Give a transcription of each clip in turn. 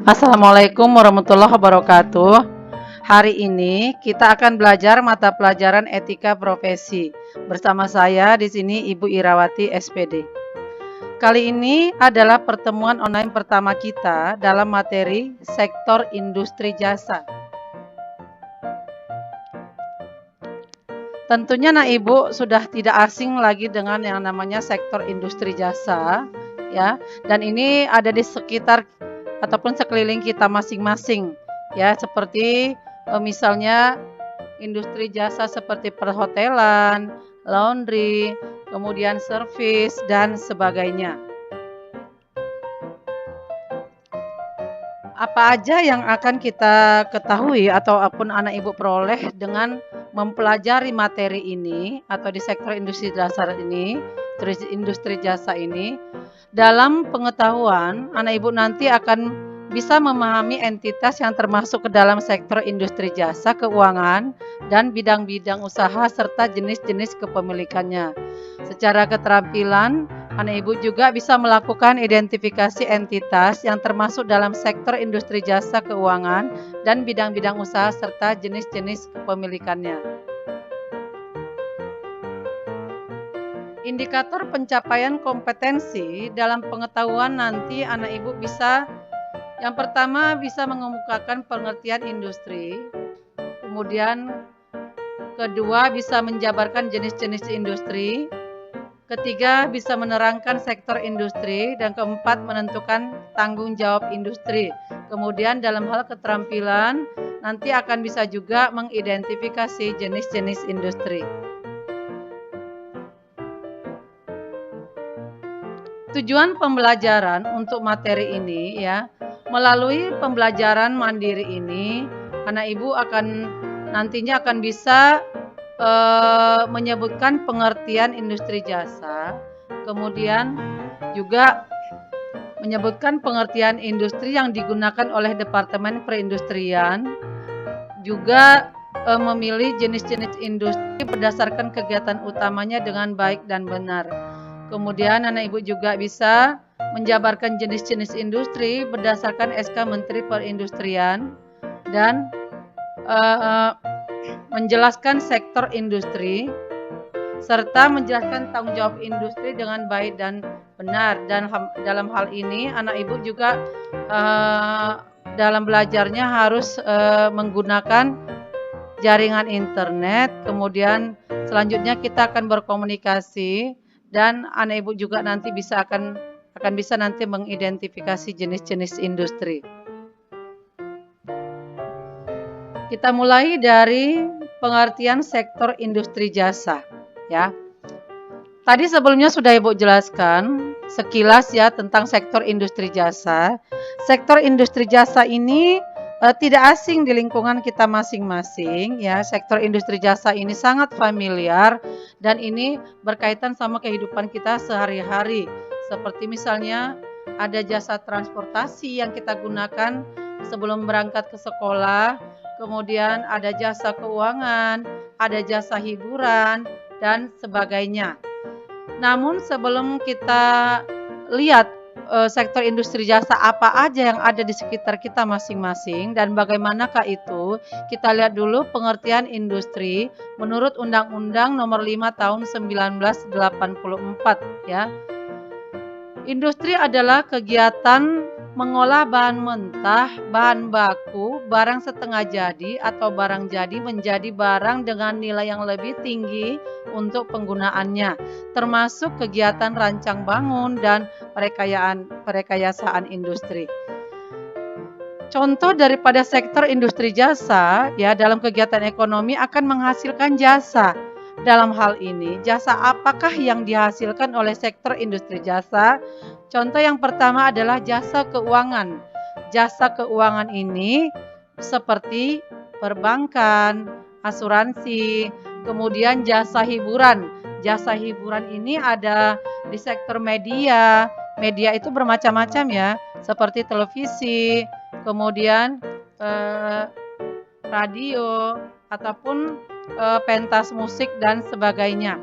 Assalamualaikum warahmatullahi wabarakatuh. Hari ini kita akan belajar mata pelajaran etika profesi. Bersama saya di sini Ibu Irawati SPD. Kali ini adalah pertemuan online pertama kita dalam materi sektor industri jasa. Tentunya Ibu sudah tidak asing lagi dengan yang namanya sektor industri jasa, ya. Dan ini ada di sekitar ataupun sekeliling kita masing-masing, ya, seperti misalnya industri jasa seperti perhotelan, laundry, kemudian servis dan sebagainya. Apa aja yang akan kita ketahui ataupun anak ibu peroleh dengan mempelajari materi ini atau di sektor industri dasar ini, industri jasa ini? Dalam pengetahuan, anak ibu nanti akan bisa memahami entitas yang termasuk ke dalam sektor industri jasa keuangan dan bidang-bidang usaha serta jenis-jenis kepemilikannya. Secara keterampilan, anak ibu juga bisa melakukan identifikasi entitas yang termasuk dalam sektor industri jasa keuangan dan bidang-bidang usaha serta jenis-jenis kepemilikannya. Indikator pencapaian kompetensi dalam pengetahuan nanti anak ibu bisa, yang pertama bisa mengemukakan pengertian industri, kemudian kedua bisa menjabarkan jenis-jenis industri, ketiga bisa menerangkan sektor industri, dan keempat menentukan tanggung jawab industri. Kemudian dalam hal keterampilan nanti akan bisa juga mengidentifikasi jenis-jenis industri. Tujuan pembelajaran untuk materi ini, ya, melalui pembelajaran mandiri ini, anak ibu nantinya akan bisa menyebutkan pengertian industri jasa, kemudian juga menyebutkan pengertian industri yang digunakan oleh Departemen Perindustrian, juga memilih jenis-jenis industri berdasarkan kegiatan utamanya dengan baik dan benar. Kemudian anak ibu juga bisa menjabarkan jenis-jenis industri berdasarkan SK Menteri Perindustrian dan menjelaskan sektor industri serta menjelaskan tanggung jawab industri dengan baik dan benar. Dan dalam hal ini anak ibu juga dalam belajarnya harus menggunakan jaringan internet. Kemudian selanjutnya kita akan berkomunikasi dan anak ibu juga nanti akan bisa nanti mengidentifikasi jenis-jenis industri. Kita mulai dari pengertian sektor industri jasa, ya. Tadi sebelumnya sudah Ibu jelaskan sekilas, ya, tentang sektor industri jasa. Sektor industri jasa ini tidak asing di lingkungan kita masing-masing, ya. Sektor industri jasa ini sangat familiar dan ini berkaitan sama kehidupan kita sehari-hari. Seperti misalnya ada jasa transportasi yang kita gunakan sebelum berangkat ke sekolah, kemudian ada jasa keuangan, ada jasa hiburan dan sebagainya. Namun sebelum kita lihat sektor industri jasa apa aja yang ada di sekitar kita masing-masing dan bagaimanakah itu, kita lihat dulu pengertian industri menurut Undang-Undang Nomor 5 Tahun 1984, ya. Industri adalah kegiatan mengolah bahan mentah, bahan baku, barang setengah jadi atau barang jadi menjadi barang dengan nilai yang lebih tinggi untuk penggunaannya, termasuk kegiatan rancang bangun dan perekayasaan industri. Contoh daripada sektor industri jasa, ya, dalam kegiatan ekonomi akan menghasilkan jasa. Dalam hal ini, jasa apakah yang dihasilkan oleh sektor industri jasa? Contoh yang pertama adalah jasa keuangan. Jasa keuangan ini seperti perbankan, asuransi, kemudian jasa hiburan. Jasa hiburan ini ada di sektor media. Media itu bermacam-macam, ya, seperti televisi, kemudian radio, ataupun pentas musik dan sebagainya.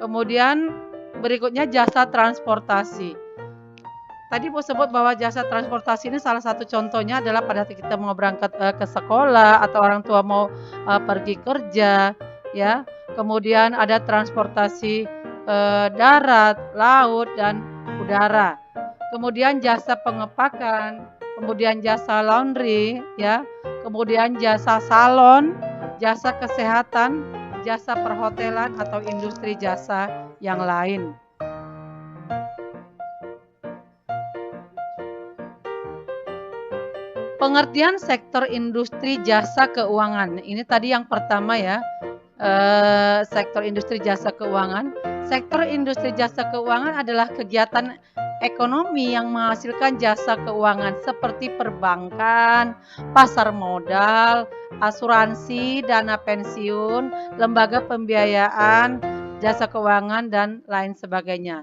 Kemudian berikutnya jasa transportasi. Tadi Ibu sebut bahwa jasa transportasi ini salah satu contohnya adalah pada kita mau berangkat ke sekolah atau orang tua mau pergi kerja, ya. Kemudian ada transportasi darat, laut, dan udara. Kemudian jasa pengepakan, kemudian jasa laundry, ya. Kemudian jasa salon, jasa kesehatan, jasa perhotelan atau industri jasa yang lain. Pengertian sektor industri jasa keuangan. Ini tadi yang pertama ya, sektor industri jasa keuangan. Sektor industri jasa keuangan adalah kegiatan ekonomi yang menghasilkan jasa keuangan seperti perbankan, pasar modal, asuransi, dana pensiun, lembaga pembiayaan, jasa keuangan, dan lain sebagainya.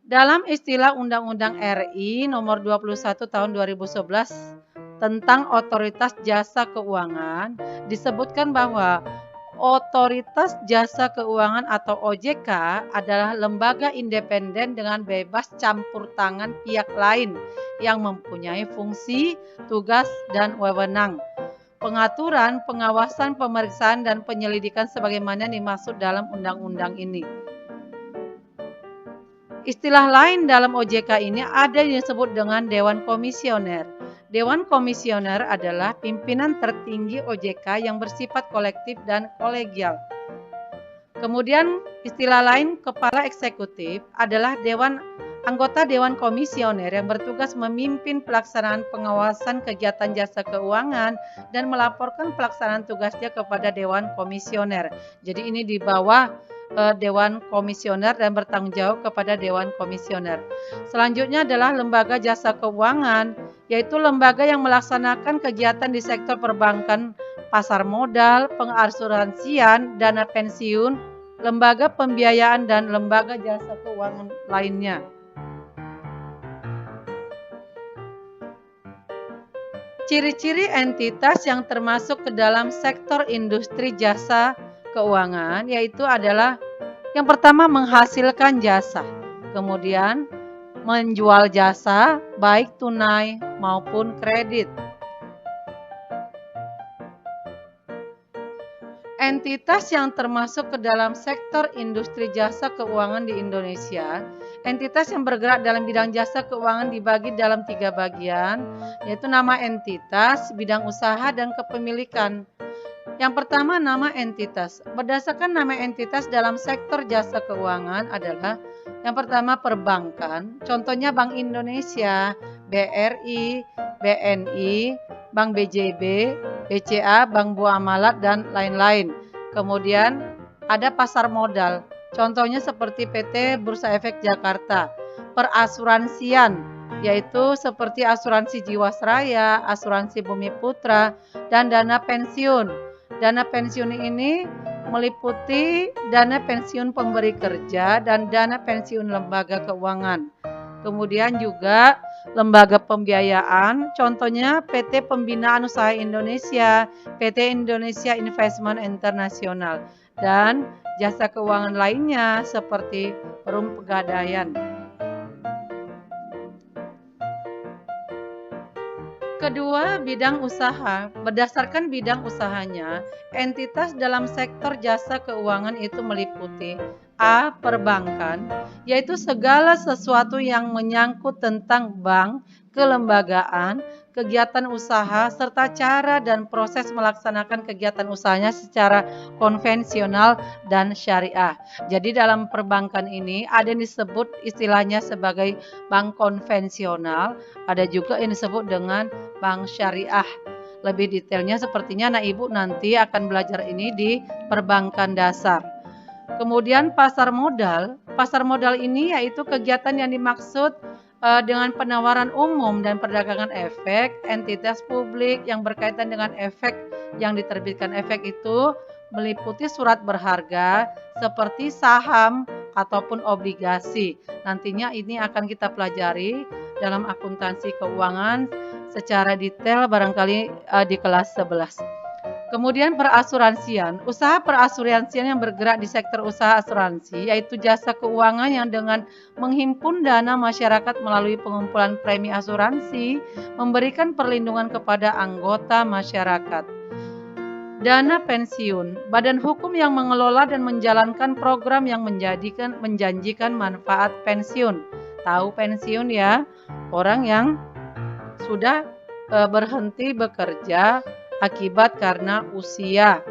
Dalam istilah Undang-Undang RI nomor 21 tahun 2011 tentang Otoritas Jasa Keuangan disebutkan bahwa Otoritas Jasa Keuangan atau OJK adalah lembaga independen dengan bebas campur tangan pihak lain yang mempunyai fungsi, tugas, dan wewenang pengaturan, pengawasan, pemeriksaan, dan penyelidikan sebagaimana dimaksud dalam undang-undang ini. Istilah lain dalam OJK ini ada yang disebut dengan Dewan Komisioner. Dewan Komisioner adalah pimpinan tertinggi OJK yang bersifat kolektif dan kolegial. Kemudian istilah lain Kepala Eksekutif adalah anggota Dewan Komisioner yang bertugas memimpin pelaksanaan pengawasan kegiatan jasa keuangan dan melaporkan pelaksanaan tugasnya kepada Dewan Komisioner. Jadi ini di bawah Dewan Komisioner dan bertanggung jawab kepada Dewan Komisioner. Selanjutnya adalah lembaga jasa keuangan, yaitu lembaga yang melaksanakan kegiatan di sektor perbankan, pasar modal, pengasuransian, dana pensiun, lembaga pembiayaan, dan lembaga jasa keuangan lainnya. Ciri-ciri entitas yang termasuk ke dalam sektor industri jasa keuangan yaitu adalah yang pertama menghasilkan jasa, kemudian menjual jasa baik tunai maupun kredit. Entitas yang termasuk ke dalam sektor industri jasa keuangan di Indonesia, entitas yang bergerak dalam bidang jasa keuangan dibagi dalam 3 bagian, yaitu nama entitas, bidang usaha, dan kepemilikan. Yang pertama, nama entitas. Berdasarkan nama entitas dalam sektor jasa keuangan adalah yang pertama perbankan, contohnya Bank Indonesia, BRI, BNI, Bank BJB, BCA, Bank Muamalat, dan lain-lain. Kemudian ada pasar modal, contohnya seperti PT Bursa Efek Jakarta. Perasuransian, yaitu seperti asuransi Jiwasraya, asuransi Bumi Putra, dan dana pensiun. Dana pensiun ini meliputi dana pensiun pemberi kerja dan dana pensiun lembaga keuangan. Kemudian juga lembaga pembiayaan, contohnya PT Pembinaan Usaha Indonesia, PT Indonesia Investment International, dan jasa keuangan lainnya seperti Perum Pegadaian. Kedua, bidang usaha. Berdasarkan bidang usahanya, entitas dalam sektor jasa keuangan itu meliputi A. Perbankan, yaitu segala sesuatu yang menyangkut tentang bank, kelembagaan, kegiatan usaha, serta cara dan proses melaksanakan kegiatan usahanya secara konvensional dan syariah. Jadi dalam perbankan ini ada yang disebut istilahnya sebagai bank konvensional, ada juga yang disebut dengan bank syariah. Lebih detailnya sepertinya anak ibu nanti akan belajar ini di perbankan dasar. Kemudian pasar modal. Pasar modal ini yaitu kegiatan yang dimaksud dengan penawaran umum dan perdagangan efek entitas publik yang berkaitan dengan efek yang diterbitkan. Efek itu meliputi surat berharga seperti saham ataupun obligasi. Nantinya ini akan kita pelajari dalam akuntansi keuangan secara detail barangkali di kelas 11. Kemudian perasuransian, usaha perasuransian yang bergerak di sektor usaha asuransi, yaitu jasa keuangan yang dengan menghimpun dana masyarakat melalui pengumpulan premi asuransi, memberikan perlindungan kepada anggota masyarakat. Dana pensiun, badan hukum yang mengelola dan menjalankan program yang menjanjikan manfaat pensiun. Tahu pensiun ya, orang yang sudah berhenti bekerja akibat karena usia.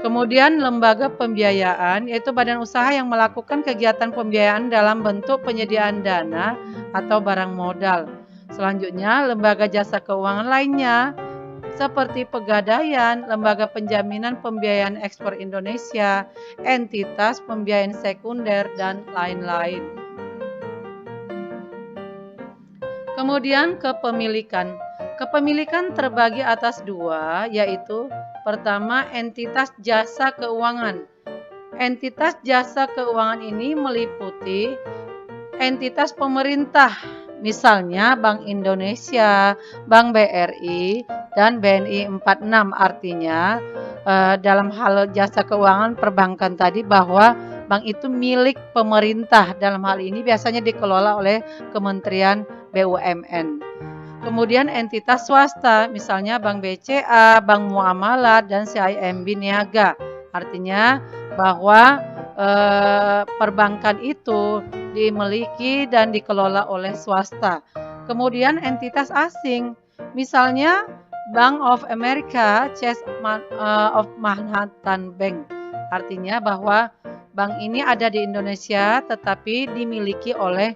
Kemudian lembaga pembiayaan, yaitu badan usaha yang melakukan kegiatan pembiayaan dalam bentuk penyediaan dana atau barang modal. Selanjutnya, lembaga jasa keuangan lainnya seperti Pegadaian, Lembaga Penjaminan Pembiayaan Ekspor Indonesia, entitas pembiayaan sekunder, dan lain-lain. Kemudian kepemilikan. Kepemilikan terbagi atas dua, yaitu pertama entitas jasa keuangan. Entitas jasa keuangan ini meliputi entitas pemerintah, misalnya Bank Indonesia, Bank BRI, dan BNI 46. Artinya dalam hal jasa keuangan perbankan tadi bahwa bank itu milik pemerintah. Dalam hal ini biasanya dikelola oleh Kementerian BUMN. Kemudian entitas swasta, misalnya Bank BCA, Bank Muamalat, dan CIMB Niaga. Artinya bahwa perbankan itu dimiliki dan dikelola oleh swasta. Kemudian entitas asing, misalnya Bank of America, Chase of Manhattan Bank. Artinya bahwa bank ini ada di Indonesia tetapi dimiliki oleh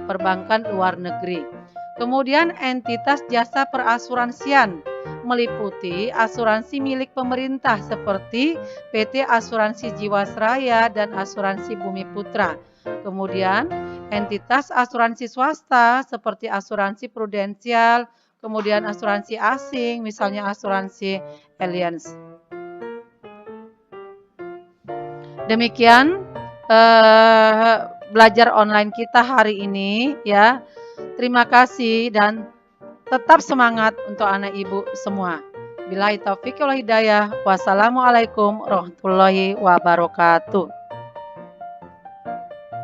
perbankan luar negeri. Kemudian entitas jasa perasuransian meliputi asuransi milik pemerintah seperti PT Asuransi Jiwasraya dan Asuransi Bumi Putra. Kemudian entitas asuransi swasta seperti asuransi prudensial, kemudian asuransi asing, misalnya asuransi Allianz. Demikian belajar online kita hari ini ya. Terima kasih dan tetap semangat untuk anak ibu semua. Billahi taufiq wal hidayah. Wassalamualaikum warahmatullahi wabarakatuh.